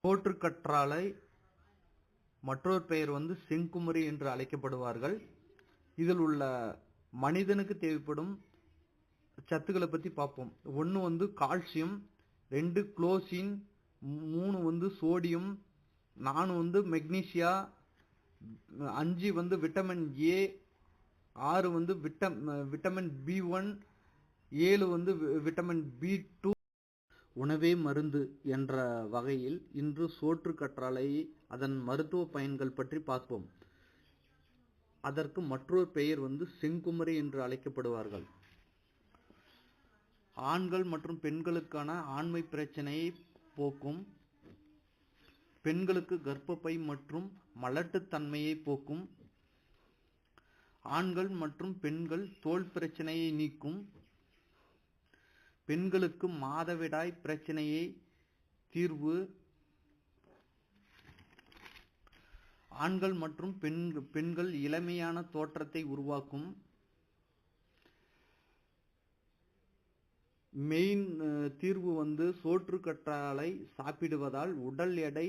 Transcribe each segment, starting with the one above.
சோற்றுக்கற்றாழை மற்றொரு பெயர் செங்குமரி என்று அழைக்கப்படுவார்கள். இதில் உள்ள மனிதனுக்கு தேவைப்படும் சத்துக்களை பற்றி பார்ப்போம். 1 calcium, 2 குளோசின், 3 sodium, 4 magnesia, 5 vitamin A, 6 vitamin B1, 7 vitamin B2. உணவே மருந்து என்ற வகையில் இன்று சோற்றுக்கற்றாழை அதன் மருத்துவ பயன்கள் பற்றி பார்ப்போம். அதற்கு மற்றொரு பெயர் செங்குமரி என்று அழைக்கப்படுவார்கள். ஆண்கள் மற்றும் பெண்களுக்கான ஆண்மை பிரச்சனையை போக்கும், பெண்களுக்கு கர்ப்பப்பை மற்றும் மலட்டுத்தன்மையை போக்கும், ஆண்கள் மற்றும் பெண்கள் தோல் பிரச்சனையை நீக்கும், பெண்களுக்கு மாதவிடாய் பிரச்சனையை தீர்வு, ஆண்கள் மற்றும் பெண்கள் இளமையான தோற்றத்தை உருவாக்கும், மெயின் தீர்வு சோற்றுக்கற்றாழை சாப்பிடுவதால் உடல் எடை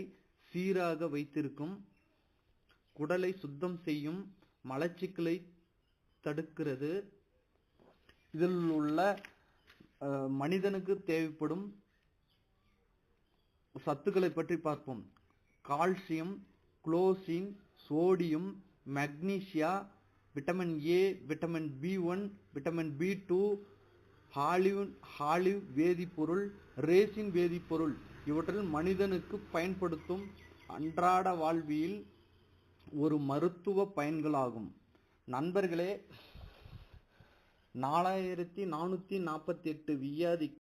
சீராக வைத்திருக்கும், குடலை சுத்தம் செய்யும், மலச்சிக்கலை தடுக்கிறது. இதில் உள்ள மனிதனுக்கு தேவைப்படும் சத்துக்களை பற்றி பார்ப்போம். கால்சியம், குளோசின், sodium, magnesia, vitamin A, vitamin B1, vitamin B2, olive வேதிப்பொருள், ரேசின் வேதிப்பொருள் இவற்றில் மனிதனுக்கு பயன்படுத்தும் அன்றாட வாழ்வியல் ஒரு மருத்துவ பயன்களாகும். நண்பர்களே, 4448 வியாதி